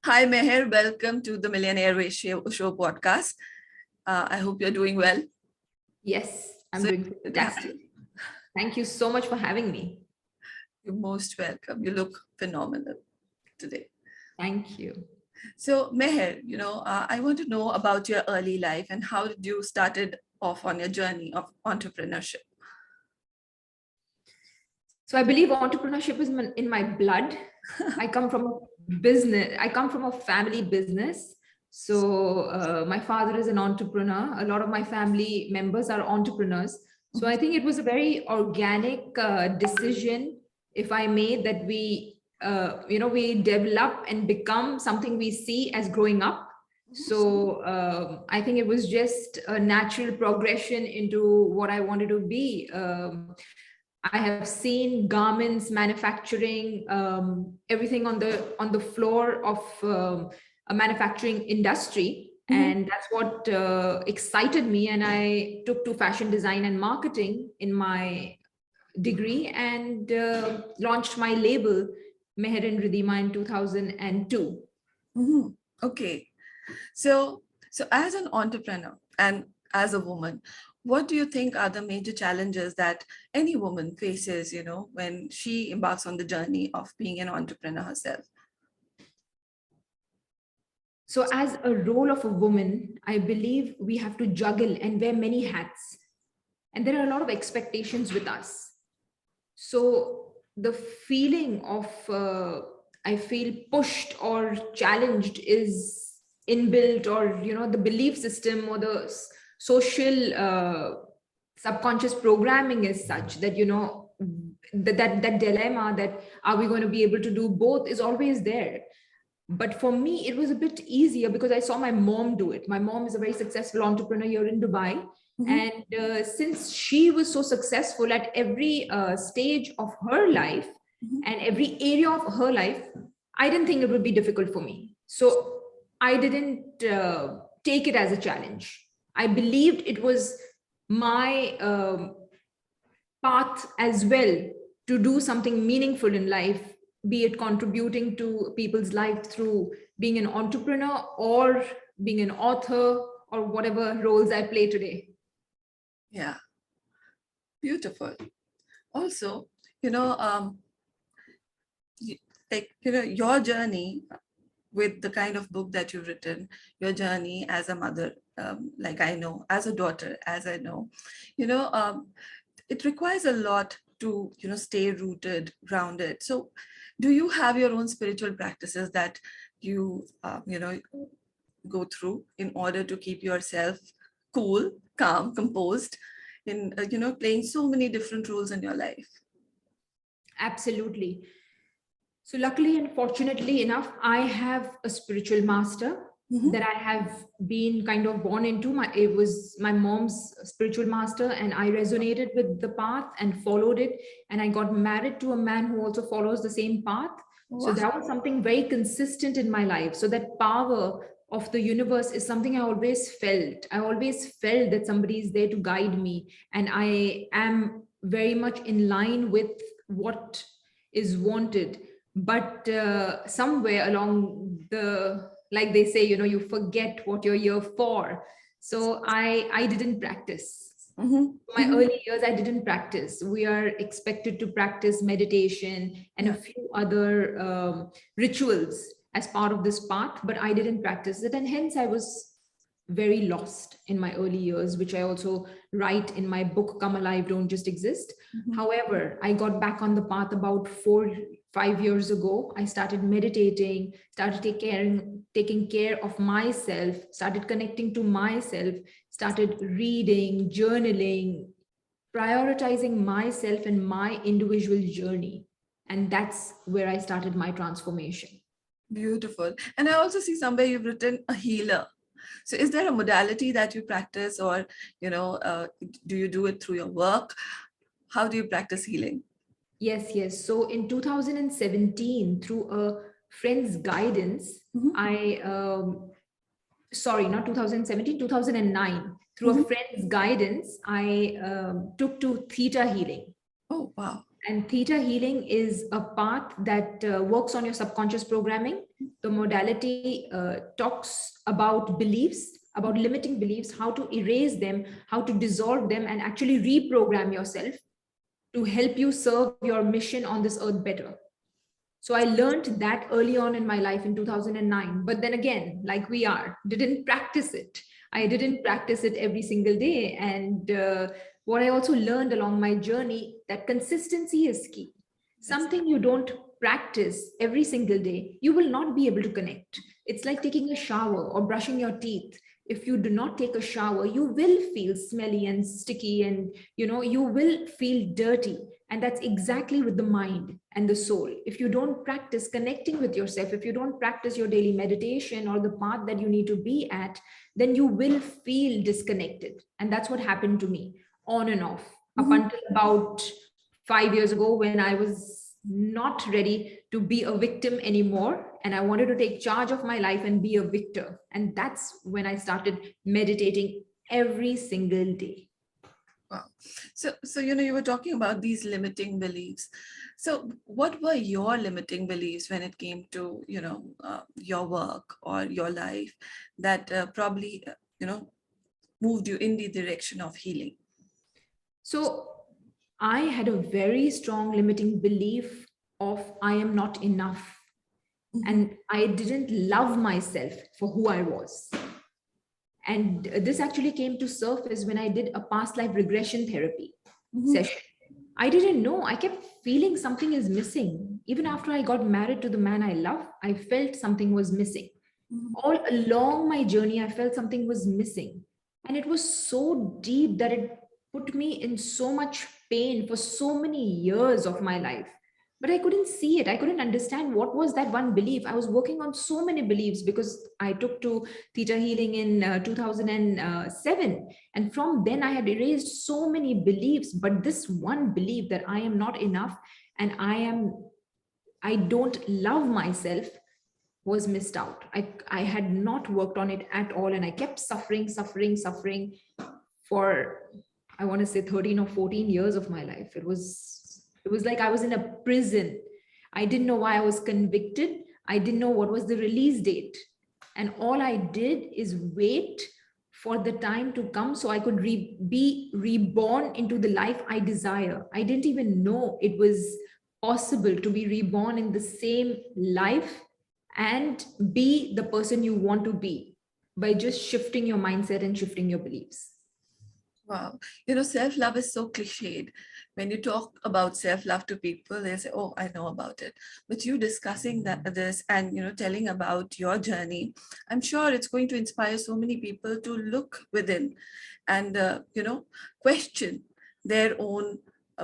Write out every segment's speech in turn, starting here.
Hi, Meher. Welcome to the Millionaire Show podcast. I hope you're doing well. Yes, I'm So, doing fantastic. Thank you so much for having me. you're most welcome. You look phenomenal today. Thank you. So, Meher, I want to know about your early life and how did you started off on your journey of entrepreneurship? So I believe entrepreneurship is in my blood. I come from a business. I come from a family business. So my father is an entrepreneur. A lot of my family members are entrepreneurs. So I think it was a very organic decision, if I may, that we develop and become something we see as growing up. So I think it was just a natural progression into what I wanted to be. I have seen garments, manufacturing, everything on the floor of a manufacturing industry, and that's what excited me. And I took to fashion design and marketing in my degree and launched my label Meher Ridima in 2002. Mhm. Okay. So as an entrepreneur and as a woman, what do you think are the major challenges that any woman faces, when she embarks on the journey of being an entrepreneur herself? So, as a role of a woman, I believe we have to juggle and wear many hats. And there are a lot of expectations with us. So, the feeling of I feel pushed or challenged is inbuilt, or the belief system or the social subconscious programming is such that that dilemma, that are we going to be able to do both, is always there. But for me, it was a bit easier because I saw my mom do it. My mom is a very successful entrepreneur here in Dubai. Mhm. And since she was so successful at every stage of her life Mhm. and every area of her life, I didn't think it would be difficult for me. So I didn't take it as a challenge. I believed it was my path as well to do something meaningful in life, be it contributing to people's life through being an entrepreneur or being an author or whatever roles I play today. Yeah, beautiful. Also, you know, um, your journey with the kind of book that you've written, your journey as a mother, like I know, as a daughter, as I know, you know, um, it requires a lot to stay rooted, grounded. So, do you have your own spiritual practices that you go through in order to keep yourself cool, calm, composed in playing so many different roles in your life? Absolutely. So, luckily and fortunately enough, I have a spiritual master Mhm. that I have been kind of born into. It was my mom's spiritual master, and I resonated with the path and followed it. And I got married to a man who also follows the same path. So Wow. that was something very consistent in my life. So that power of the universe is something I always felt. I always felt that somebody is there to guide me, and I am very much in line with what is wanted. But somewhere along the, like they say, you forget what you're here for. So I didn't practice. Mhm. My Mhm. early years I didn't practice. We are expected to practice meditation and a Yeah. few other rituals as part of this path, but I didn't practice it, and hence I was very lost in my early years, which I also write in my book Come Alive, Don't Just Exist. Mhm. However, I got back on the path about 4 5 years ago. I started meditating, started taking care of myself, started connecting to myself, started reading, journaling, prioritizing myself and my individual journey. And that's where I started my transformation. Beautiful. And I also see somewhere you've written a healer. So is there a modality that you practice, or do you do it through your work? How do you practice healing? Yes, yes. So in 2017, through a friend's guidance, Mhm. I, sorry, not 2017, 2009, through a Mhm. friend's guidance, I took to theta healing. Oh, wow. And theta healing is a path that works on your subconscious programming. The modality talks about beliefs, about limiting beliefs, how to erase them, how to dissolve them, and actually reprogram yourself to help you serve your mission on this earth better. So I learned that early on in my life in 2009. But then again, like we are, didn't practice it. I didn't practice it every single day. And what I also learned along my journey, that consistency is key. Something you don't practice every single day, you will not be able to connect. It's like taking a shower or brushing your teeth. If you do not take a shower, you will feel smelly and sticky, and you will feel dirty. And that's exactly with the mind and the soul. If you don't practice connecting with yourself, if you don't practice your daily meditation or the path that you need to be at, then you will feel disconnected. And that's what happened to me, on and off, up Mhm. until about 5 years ago, when I was not ready to be a victim anymore. And I wanted to take charge of my life and be a victor. And that's when I started meditating every single day. Wow. So you were talking about these limiting beliefs. So what were your limiting beliefs when it came to, your work or your life that probably, moved you in the direction of healing? So I had a very strong limiting belief of I am not enough. Mhm. And I didn't love myself for who I was. And this actually came to surface when I did a past life regression therapy Mhm. session. I didn't know. I kept feeling something is missing. Even after I got married to the man I love, I felt something was missing. Mhm. All along my journey, I felt something was missing. And it was so deep that it put me in so much pain for so many years of my life. But I couldn't see it. I couldn't understand what was that one belief. I was working on so many beliefs because I took to theta healing in 2007. And from then, I had erased so many beliefs. But this one belief that I am not enough and I don't love myself was missed out. I had not worked on it at all. And I kept suffering for, I want to say 13 or 14 years of my life. It was like I was in a prison. I didn't know why I was convicted. I didn't know what was the release date. And all I did is wait for the time to come so I could be reborn into the life I desire. I didn't even know it was possible to be reborn in the same life and be the person you want to be by just shifting your mindset and shifting your beliefs. Wow. Self-love is so cliched. When you talk about self-love to people, they say, oh, I know about it. But you discussing this and, telling about your journey, I'm sure it's going to inspire so many people to look within and, question their own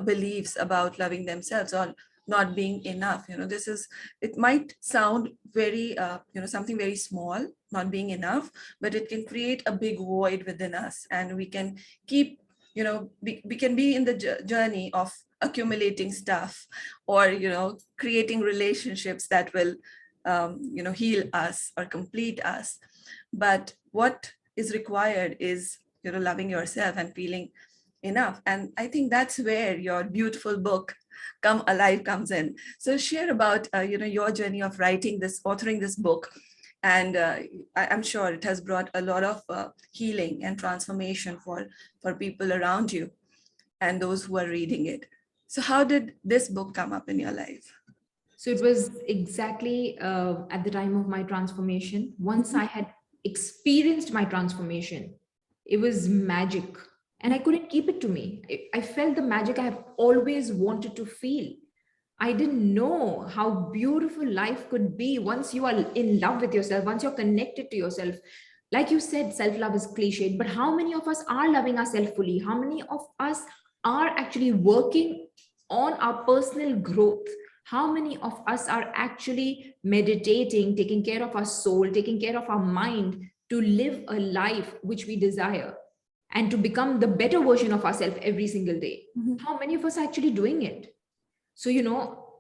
beliefs about loving themselves or not being enough. It might sound very, something very small, not being enough, but it can create a big void within us, and we can keep, we can be in the journey of accumulating stuff, or creating relationships that will heal us or complete us. But what is required is loving yourself and feeling enough. And I think that's where your beautiful book Come Alive comes in. So share about your journey of authoring this book. And I'm sure it has brought a lot of healing and transformation for people around you and those who are reading it. So how did this book come up in your life? So it was exactly at the time of my transformation. Once I had experienced my transformation, it was magic. And I couldn't keep it to me. I felt the magic I have always wanted to feel. I didn't know how beautiful life could be once you are in love with yourself, once you're connected to yourself. Like you said, self love is cliched, but how many of us are loving ourselves fully? How many of us are actually working on our personal growth? How many of us are actually meditating, taking care of our soul, taking care of our mind to live a life which we desire and to become the better version of ourselves every single day? Mhm. How many of us are actually doing it? So,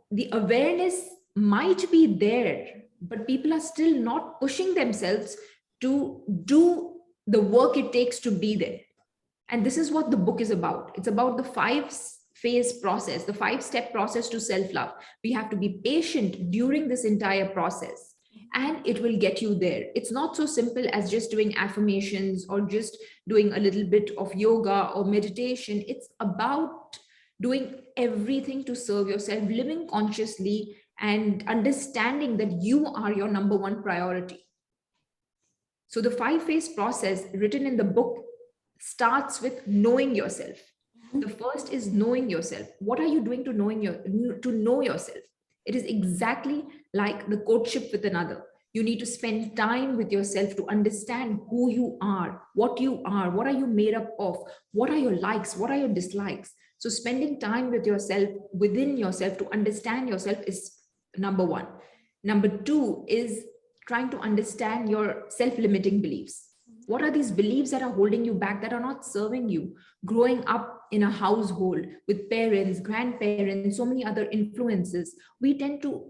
the awareness might be there, but people are still not pushing themselves to do the work it takes to be there. And this is what the book is about. It's about the 5-phase process, the 5-step process to self-love. We have to be patient during this entire process, and it will get you there. It's not so simple as just doing affirmations or just doing a little bit of yoga or meditation. It's about doing everything to serve yourself, living consciously, and understanding that you are your number one priority. So the 5-phase process written in the book starts with knowing yourself. The first is knowing yourself. What are you doing to know yourself? It is exactly like the courtship with another. You need to spend time with yourself to understand who you are, what are you made up of, what are your likes, what are your dislikes. So spending time with yourself, within yourself, to understand yourself is number one. Number two is trying to understand your self-limiting beliefs. What are these beliefs that are holding you back, that are not serving you? Growing up in a household with parents, grandparents, so many other influences, we tend to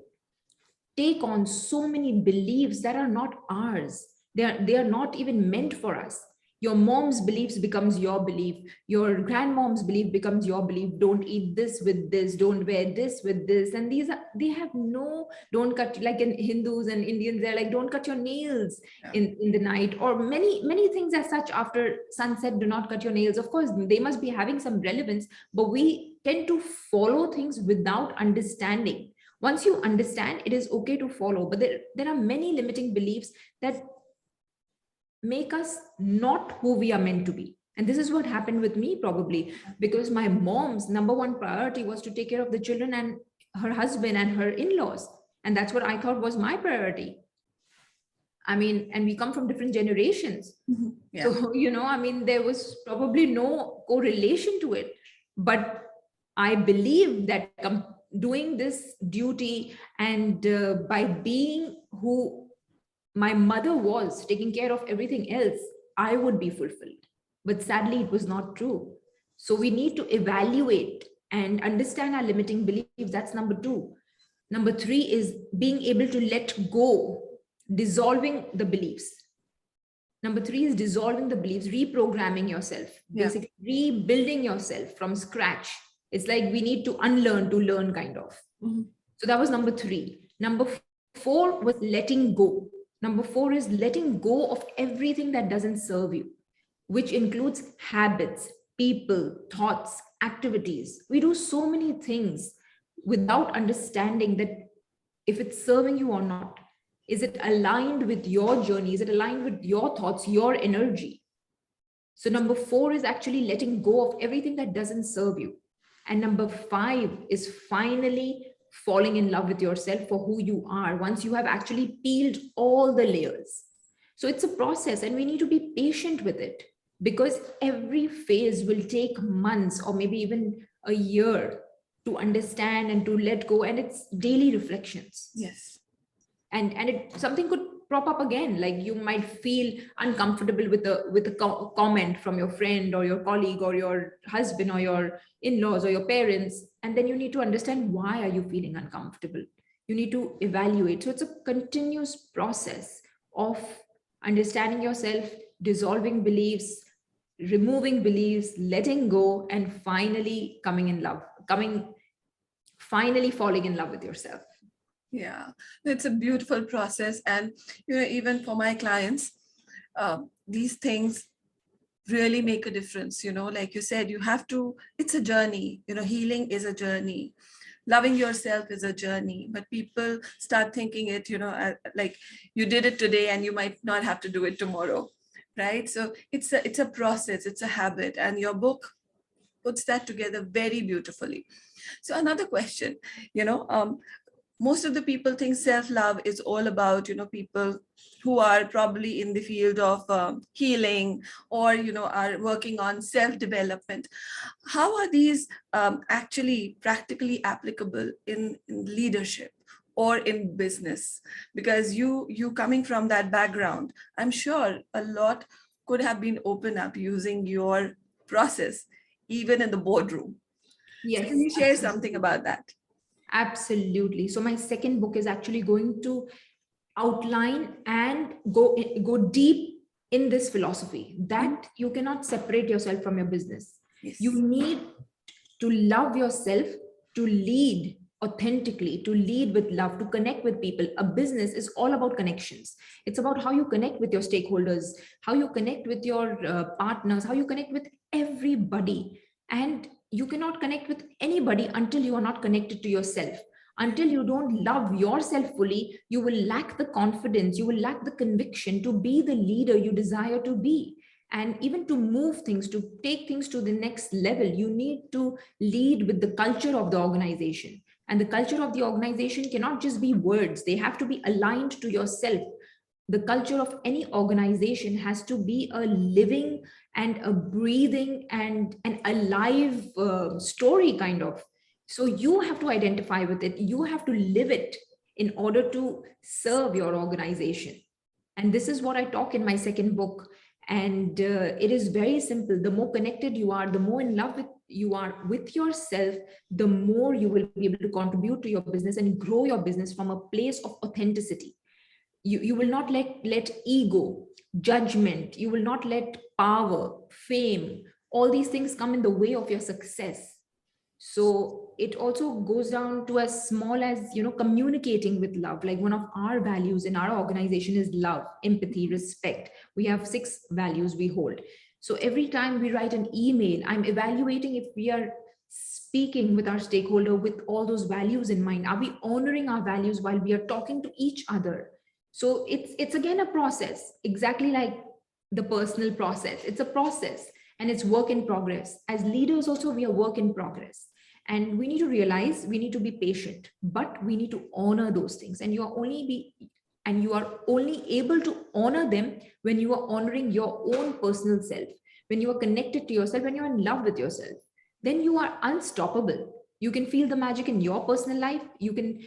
take on so many beliefs that are not ours. They are not even meant for us. Your mom's beliefs becomes your belief. Your grandmom's belief becomes your belief. Don't eat this with this. Don't wear this with this. And they have no, don't cut, like in Hindus and Indians, they're like, don't cut your nails in the night, or many things as such. After sunset, do not cut your nails. Of course, they must be having some relevance, but we tend to follow things without understanding. Once you understand, it is okay to follow, but there are many limiting beliefs that make us not who we are meant to be. And this is what happened with me, probably because my mom's number one priority was to take care of the children and her husband and her in-laws. And that's what I thought was my priority. I mean, and we come from different generations. Yeah. So, there was probably no correlation to it. But I believe that doing this duty and by being who my mother was, taking care of everything else, I would be fulfilled. But sadly, it was not true. So we need to evaluate and understand our limiting beliefs. That's number two. Number three is being able to let go, dissolving the beliefs. Number three is dissolving the beliefs, reprogramming yourself, basically rebuilding yourself from scratch. It's like we need to unlearn to learn, kind of. So that was number three. Number four was letting go. Number four is letting go of everything that doesn't serve you, which includes habits, people, thoughts, activities. We do so many things without understanding that if it's serving you or not. Is it aligned with your journey? Is it aligned with your thoughts, your energy? So number four is actually letting go of everything that doesn't serve you. And number five is finally falling in love with yourself for who you are, once you have actually peeled all the layers. So it's a process, and we need to be patient with it, because every phase will take months or maybe even a year to understand and to let go. And it's daily reflections. Yes. And something could prop up again, like you might feel uncomfortable with a comment from your friend or your colleague or your husband or your in-laws or your parents, and then you need to understand, why are you feeling uncomfortable? You need to evaluate. So it's a continuous process of understanding yourself, dissolving beliefs, removing beliefs, letting go, and finally finally falling in love with yourself. Yeah, it's a beautiful process. And, even for my clients, these things really make a difference. Like you said, it's a journey. Healing is a journey. Loving yourself is a journey. But people start thinking it, like you did it today and you might not have to do it tomorrow, right? So it's a process, it's a habit. And your book puts that together very beautifully. So another question, most of the people think self-love is all about, people who are probably in the field of healing, or, are working on self-development. How are these actually practically applicable in leadership or in business? Because you coming from that background, I'm sure a lot could have been opened up using your process, even in the boardroom. Yes. So can you share something about that? Absolutely. So my second book is actually going to outline and go deep in this philosophy that you cannot separate yourself from your business. Yes. You need to love yourself, to lead authentically, to lead with love, to connect with people. A business is all about connections. It's about how you connect with your stakeholders, how you connect with your partners, how you connect with everybody. And you cannot connect with anybody until you are not connected to yourself. Until you don't love yourself fully, you will lack the confidence, you will lack the conviction to be the leader you desire to be. And even to move things, to take things to the next level, you need to lead with the culture of the organization. And the culture of the organization cannot just be words, they have to be aligned to yourself. The culture of any organization has to be a living and a breathing and an alive story, kind of. So you have to identify with it, you have to live it in order to serve your organization. And this is what I talk in my second book. And it is very simple. The more connected you are, the more in love with you are with yourself, the more you will be able to contribute to your business and grow your business from a place of authenticity. You will not let ego, judgment, you will not let power, fame, all these things come in the way of your success. So it also goes down to as small as, communicating with love. Like, one of our values in our organization is love, empathy, respect. We have 6 values we hold. So every time we write an email, I'm evaluating if we are speaking with our stakeholder with all those values in mind. Are we honoring our values while we are talking to each other? So it's again a process, exactly like the personal process. It's a process, and it's work in progress. As leaders also, we are work in progress. And we need to realize we need to be patient, but we need to honor those things. And you are only able to honor them when you are honoring your own personal self, when you are connected to yourself, when you're in love with yourself. Then you are unstoppable. You can feel the magic in your personal life. You can,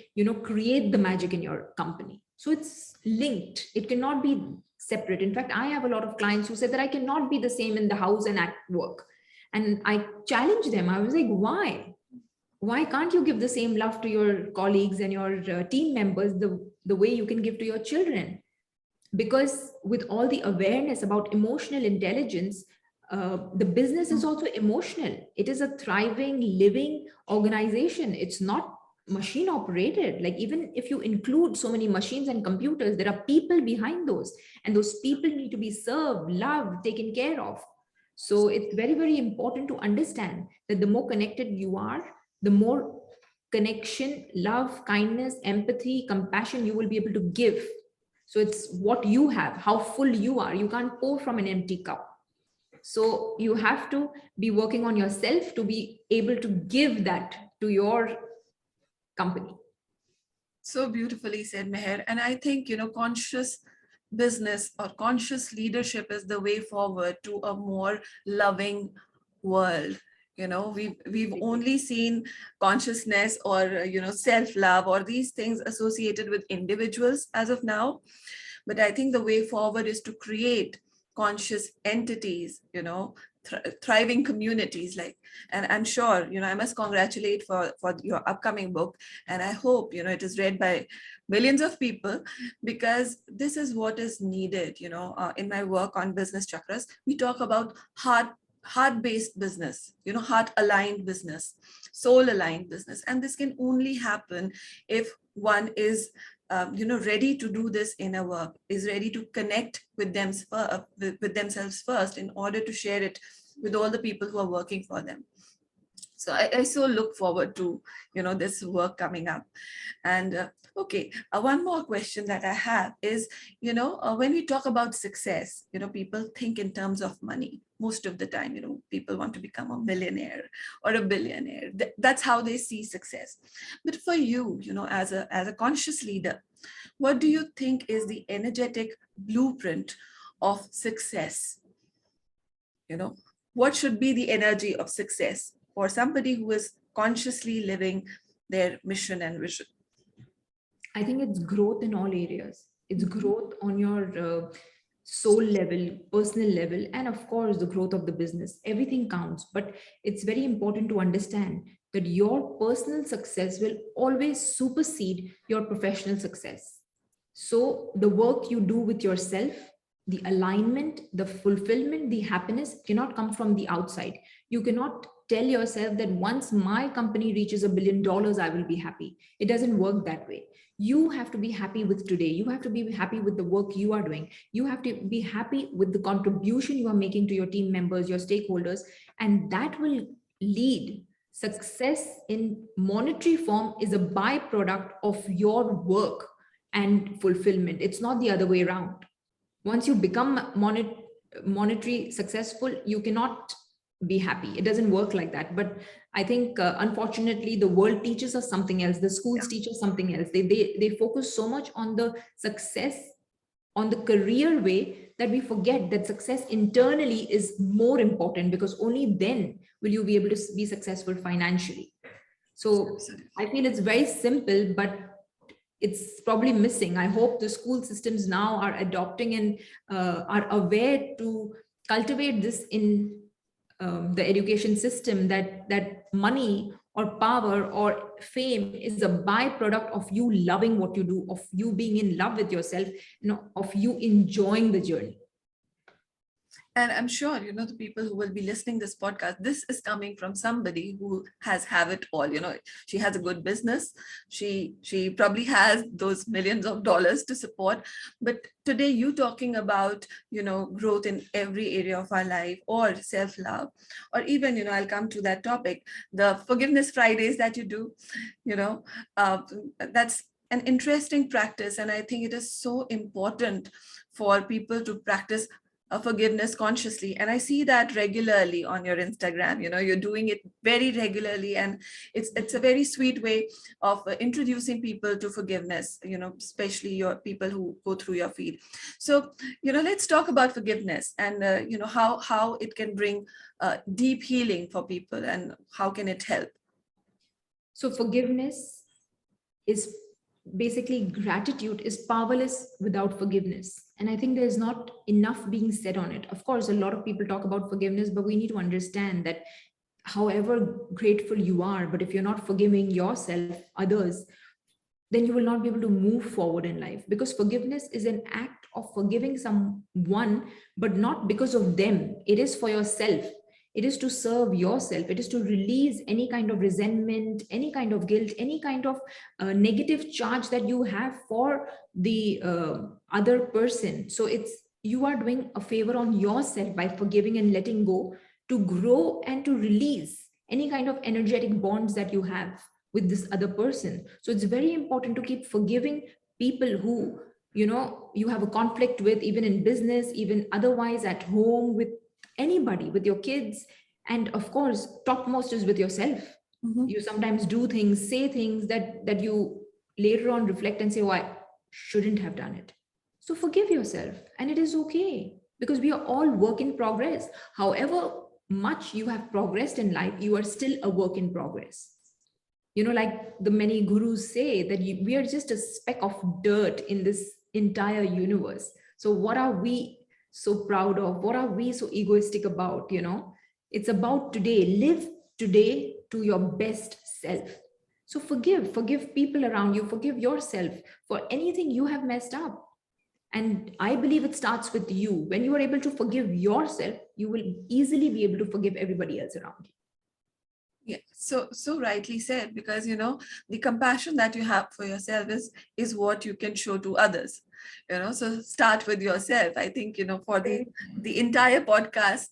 create the magic in your company. So it's linked. It cannot be separate. In fact, I have a lot of clients who say that I cannot be the same in the house and at work. And I challenge them. I was like, why can't you give the same love to your colleagues and your team members the way you can give to your children? Because with all the awareness about emotional intelligence, the business is also emotional. It is a thriving, living organization. It's not machine operated. Like, even if you include so many machines and computers, there are people behind those, and those people need to be served, loved, taken care of. So it's very, very important to understand that the more connected you are, the more connection, love, kindness, empathy, compassion you will be able to give. So it's what you have, how full you are. You can't pour from an empty cup. So you have to be working on yourself to be able to give that to your company. So beautifully said, Meher. And I think, conscious business or conscious leadership is the way forward to a more loving world. We've only seen consciousness or, self-love or these things associated with individuals as of now. But I think the way forward is to create conscious entities, thriving communities. And I'm sure, I must congratulate for your upcoming book. And I hope, it is read by millions of people, because this is what is needed. In my work on business chakras, we talk about heart-based business, heart-aligned business, soul-aligned business. And this can only happen if one is ready to do this inner work, is ready to connect with with themselves first in order to share it with all the people who are working for them. So I so look forward to, this work coming up. And okay, one more question that I have is, when we talk about success, people think in terms of money. Most of the time, people want to become a millionaire or a billionaire. That's how they see success. But for you, as a conscious leader, what do you think is the energetic blueprint of success? What should be the energy of success for somebody who is consciously living their mission and vision? I think it's growth in all areas. It's growth on your soul level, personal level, and of course, the growth of the business. Everything counts, but it's very important to understand that your personal success will always supersede your professional success. So, the work you do with yourself, the alignment, the fulfillment, the happiness cannot come from the outside. You cannot tell yourself that once my company reaches $1 billion, I will be happy. It doesn't work that way. You have to be happy with today. You have to be happy with the work you are doing. You have to be happy with the contribution you are making to your team members, your stakeholders, and that will lead. Success in monetary form is a byproduct of your work and fulfillment. It's not the other way around. Once you become monetary successful, you cannot be happy. It doesn't work like that. But I think unfortunately the world teaches us something else. The schools teach us something else. They focus so much on the success, on the career way, that we forget that success internally is more important, because only then will you be able to be successful financially. So I feel it's very simple, but it's probably missing. I hope the school systems now are adopting and are aware to cultivate this in the education system, that money or power or fame is a byproduct of you loving what you do, of you being in love with yourself, of you enjoying the journey. And I'm sure, the people who will be listening this podcast, this is coming from somebody who has have it all. She has a good business. She probably has those millions of dollars to support. But today you talking about, growth in every area of our life, or self-love, or even, I'll come to that topic, the Forgiveness Fridays that you do, that's an interesting practice. And I think it is so important for people to practice forgiveness consciously. And I see that regularly on your Instagram. You're doing it very regularly, and it's a very sweet way of introducing people to forgiveness, especially your people who go through your feed. So let's talk about forgiveness, and how it can bring deep healing for people, and how can it help. So forgiveness is basically, gratitude is powerless without forgiveness. And I think there's not enough being said on it. Of course, a lot of people talk about forgiveness, but we need to understand that however grateful you are, but if you're not forgiving yourself, others, then you will not be able to move forward in life. Because forgiveness is an act of forgiving someone, but not because of them. It is for yourself. It is to serve yourself. It is to release any kind of resentment, any kind of guilt, any kind of negative charge that you have for the other person. So you are doing a favor on yourself by forgiving and letting go, to grow and to release any kind of energetic bonds that you have with this other person. So it's very important to keep forgiving people who, you have a conflict with, even in business, even otherwise at home, with anybody, with your kids, and of course topmost is with yourself. You sometimes do things, say things that you later on reflect and say, oh, I shouldn't have done it. So forgive yourself, and it is okay, because we are all work in progress. However much you have progressed in life, you are still a work in progress. Like the many gurus say, that we are just a speck of dirt in this entire universe. So what are we so proud of? What are we so egoistic about? It's about today. Live today to your best self. So forgive people around you, forgive yourself for anything you have messed up. And I believe it starts with you. When you are able to forgive yourself, you will easily be able to forgive everybody else around you. Yeah, so rightly said, because the compassion that you have for yourself is what you can show to others. So start with yourself. I think for the entire podcast,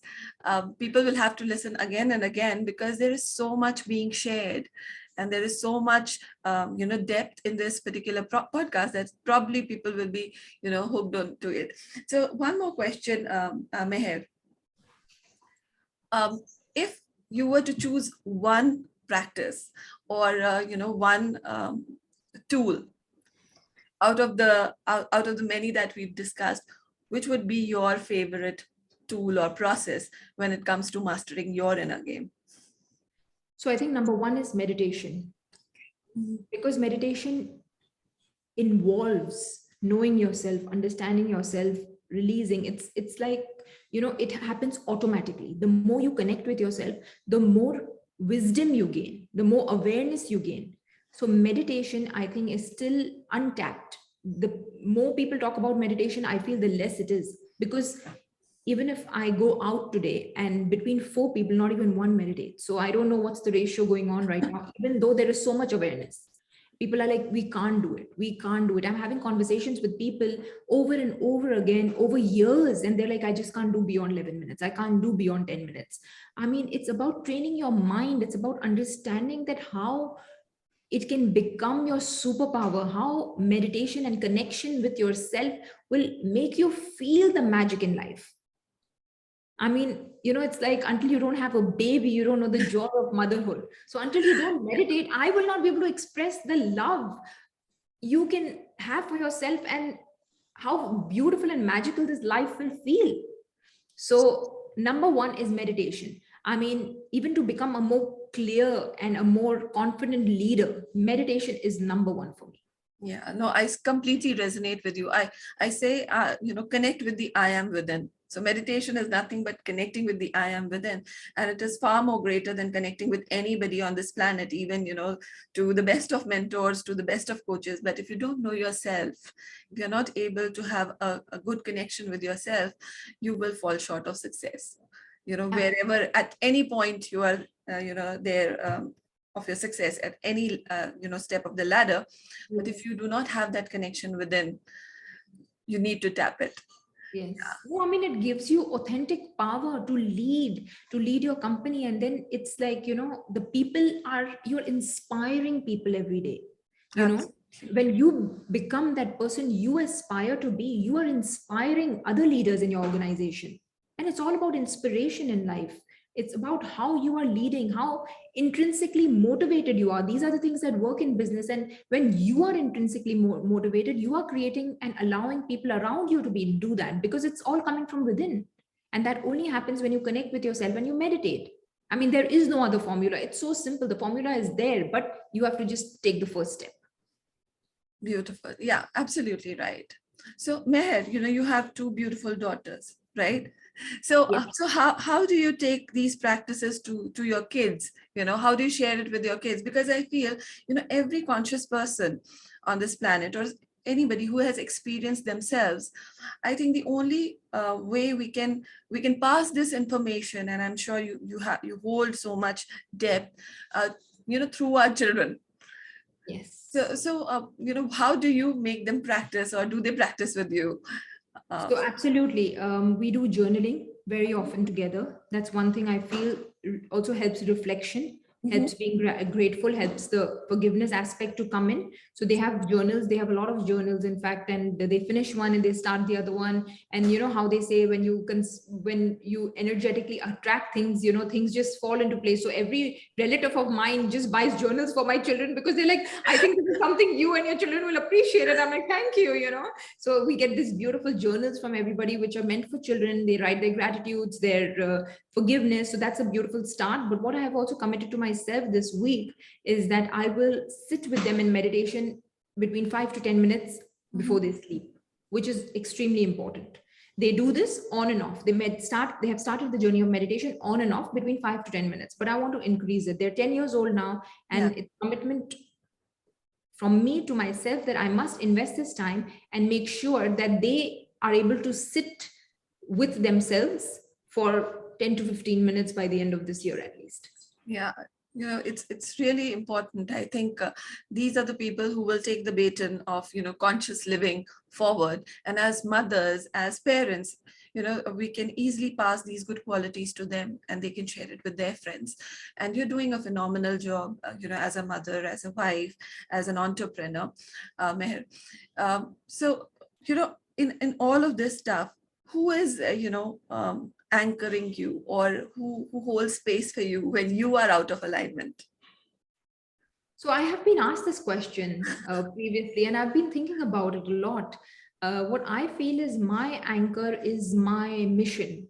people will have to listen again and again, because there is so much being shared, and there is so much depth in this particular podcast that probably people will be hooked on to it. So one more question, Meher. If you were to choose one practice, or one tool out of the many that we've discussed, which would be your favorite tool or process when it comes to mastering your inner game? So I think number one is meditation, because meditation involves knowing yourself, understanding yourself, releasing. It's like, it happens automatically. The more you connect with yourself, the more wisdom you gain, the more awareness you gain. So meditation, I think, is still untapped. The more people talk about meditation, I feel the less it is, because even if I go out today and between 4 people, not even one meditates. So I don't know what's the ratio going on right now, even though there is so much awareness. People are like, we can't do it. We can't do it. I'm having conversations with people over and over again over years. And they're like, I just can't do beyond 11 minutes. I can't do beyond 10 minutes. I mean, it's about training your mind. It's about understanding that how it can become your superpower, how meditation and connection with yourself will make you feel the magic in life. I mean, it's like until you don't have a baby, you don't know the joy of motherhood. So until you don't meditate, I will not be able to express the love you can have for yourself and how beautiful and magical this life will feel. So number one is meditation. I mean, even to become a more clear and a more confident leader, meditation is number one for me. Yeah, no, I completely resonate with you. I say, connect with the I am within. So meditation is nothing but connecting with the I am within, and it is far more greater than connecting with anybody on this planet, even, to the best of mentors, to the best of coaches. But if you don't know yourself, if you're not able to have a good connection with yourself, you will fall short of success. Wherever at any point you are, there, of your success at any step of the ladder. But if you do not have that connection within, you need to tap it. Yes. No, I mean, it gives you authentic power to lead your company. And then it's like, you're inspiring people every day. When you become that person you aspire to be, you are inspiring other leaders in your organization. And it's all about inspiration in life. It's about how you are leading, how intrinsically motivated you are. These are the things that work in business. And when you are intrinsically motivated, you are creating and allowing people around you to do that, because it's all coming from within. And that only happens when you connect with yourself and you meditate. I mean, there is no other formula. It's so simple. The formula is there, but you have to just take the first step. Beautiful. Yeah, absolutely right. So Meher, you have two beautiful daughters, right? So, Yes. so how do you take these practices to your kids? How do you share it with your kids? Because I feel, every conscious person on this planet, or anybody who has experienced themselves, I think the only way we can pass this information, and I'm sure you hold so much depth, through our children. Yes. So how do you make them practice, or do they practice with you? So absolutely, we do journaling very often together. That's one thing I feel also helps reflection, helps being grateful, helps the forgiveness aspect to come in. So they have journals. They have a lot of journals, in fact, and they finish one and they start the other one. And you know how they say when you energetically attract things, things just fall into place. So every relative of mine just buys journals for my children because they're like, I think this is something you and your children will appreciate. And I'm like, thank you. So we get these beautiful journals from everybody, which are meant for children. They write their gratitudes, their forgiveness. So that's a beautiful start. But what I have also committed to myself this week is that I will sit with them in meditation between 5 to 10 minutes before they sleep, which is extremely important. They do this on and off. They have started the journey of meditation on and off between 5 to 10 minutes, but I want to increase it. They're 10 years old now, and it's commitment from me to myself that I must invest this time and make sure that they are able to sit with themselves for 10 to 15 minutes by the end of this year at least. Yeah, it's really important. I think these are the people who will take the baton of conscious living forward. And as mothers, as parents, we can easily pass these good qualities to them, and they can share it with their friends. And you're doing a phenomenal job, as a mother, as a wife, as an entrepreneur, Meher. So in all of this stuff, who is anchoring you, or who holds space for you when you are out of alignment? So I have been asked this question previously, and I've been thinking about it a lot. What I feel is my anchor is my mission.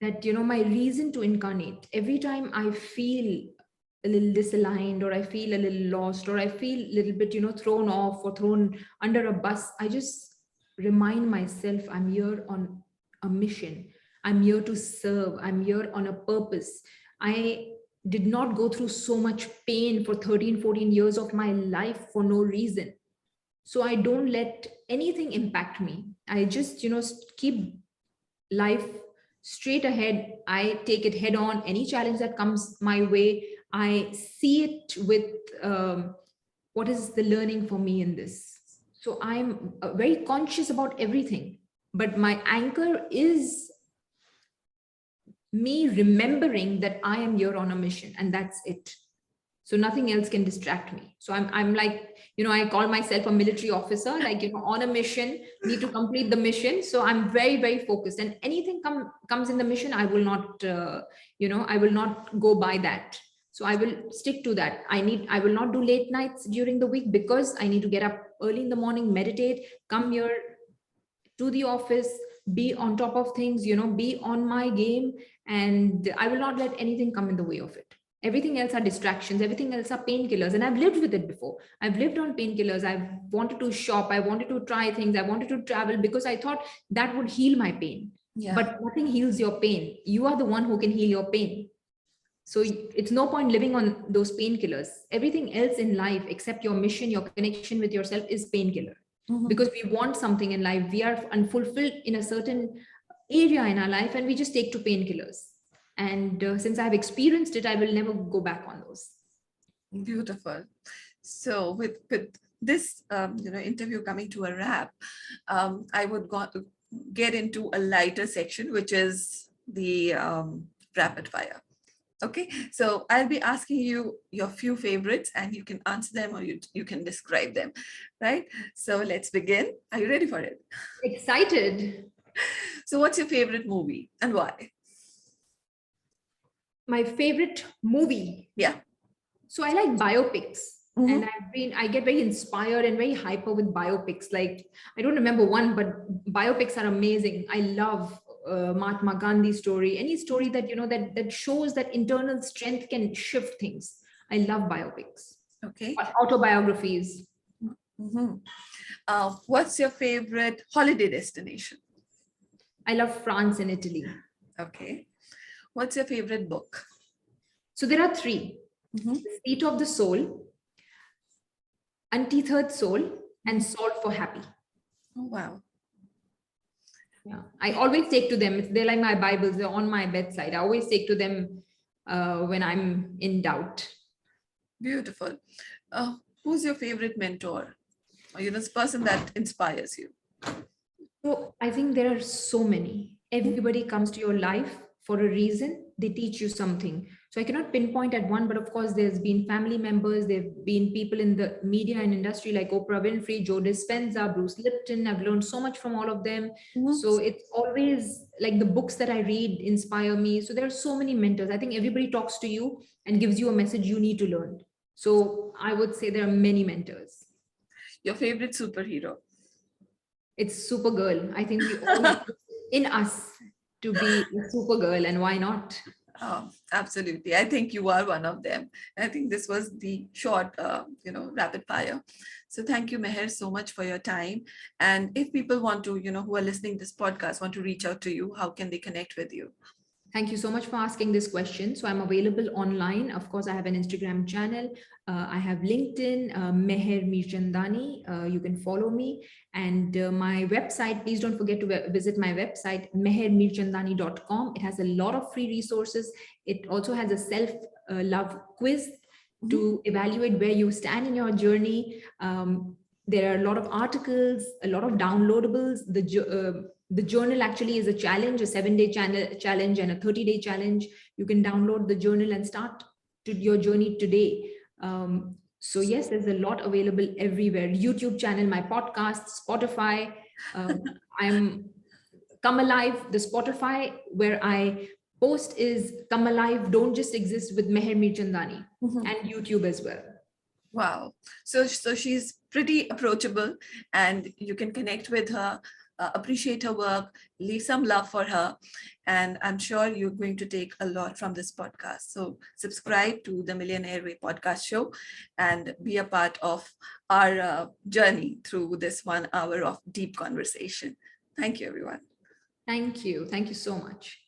That, my reason to incarnate. Every time I feel a little disaligned, or I feel a little lost, or I feel a little bit, thrown off or thrown under a bus, I just remind myself I'm here on a mission. I'm here to serve. I'm here on a purpose. I did not go through so much pain for 13, 14 years of my life for no reason. So I don't let anything impact me. I just, keep life straight ahead. I take it head on. Any challenge that comes my way, I see it with what is the learning for me in this. So I'm very conscious about everything, but my anchor is me remembering that I am here on a mission, and that's it. So nothing else can distract me. So I'm like, I call myself a military officer, like, on a mission, need to complete the mission. So I'm very, very focused, and anything comes in the mission, I will not, I will not go by that. So I will stick to that. I will not do late nights during the week, because I need to get up early in the morning, meditate, come here to the office, be on top of things, be on my game. And I will not let anything come in the way of it. Everything else are distractions, everything else are painkillers. And I've lived with it before. I've lived on painkillers. I've wanted to shop, I wanted to try things, I wanted to travel, because I thought that would heal my pain. Yeah. But nothing heals your pain. You are the one who can heal your pain. So it's no point living on those painkillers. Everything else in life, except your mission, your connection with yourself, is painkiller. Because we want something in life, we are unfulfilled in a certain area in our life, and we just take to painkillers. And since I've experienced it, I will never go back on those. Beautiful. So with this interview coming to a wrap, I would get into a lighter section, which is the rapid fire. Okay, so I'll be asking you your few favorites, and you can answer them, or you can describe them, right? So let's begin. Are you ready for it? Excited. So what's your favorite movie and why? My favorite movie? Yeah. So I like biopics. And I get very inspired and very hyper with biopics. Like, I don't remember one, but biopics are amazing. I love Mahatma Gandhi story, any story that, that shows that internal strength can shift things. I love biopics. Okay. Autobiographies. What's your favorite holiday destination? I love France and Italy. Okay. What's your favorite book? So there are three. The Seat of the Soul, Untethered Soul, and Salt for Happy. Oh, wow. Yeah, I always take to them. They're like my Bibles. They're on my bedside. I always take to them when I'm in doubt. Beautiful. Who's your favorite mentor? Or this person that inspires you? So I think there are so many. Everybody comes to your life for a reason. They teach you something. So I cannot pinpoint at one, but of course, there's been family members, there've been people in the media and industry like Oprah Winfrey, Joe Dispenza, Bruce Lipton. I've learned so much from all of them. So it's always like the books that I read inspire me. So there are so many mentors. I think everybody talks to you and gives you a message you need to learn. So I would say there are many mentors. Your favorite superhero? It's Supergirl. I think we all have in us to be a Supergirl, and why not? Oh, absolutely. I think you are one of them. I think this was the short, rapid fire. So thank you, Meher, so much for your time. And if people want to, who are listening to this podcast, want to reach out to you, how can they connect with you? Thank you so much for asking this question. So I'm available online. Of course, I have an Instagram channel. I have LinkedIn, Meher Mirchandani. You can follow me. And my website, please don't forget to visit my website, mehermirchandani.com. It has a lot of free resources. It also has a self-love quiz to evaluate where you stand in your journey. There are a lot of articles, a lot of downloadables. The journal actually is a challenge, a 7-day challenge and a 30-day challenge. You can download the journal and start your journey today. So yes, there's a lot available everywhere. YouTube channel, my podcast, Spotify. I'm Come Alive, the Spotify where I post is Come Alive, Don't Just Exist with Meher Mirchandani, and YouTube as well. Wow. So she's pretty approachable, and you can connect with her, appreciate her work, leave some love for her. And I'm sure you're going to take a lot from this podcast. So subscribe to the Millionaire Way podcast show and be a part of our journey through this 1 hour of deep conversation. Thank you, everyone. Thank you. Thank you so much.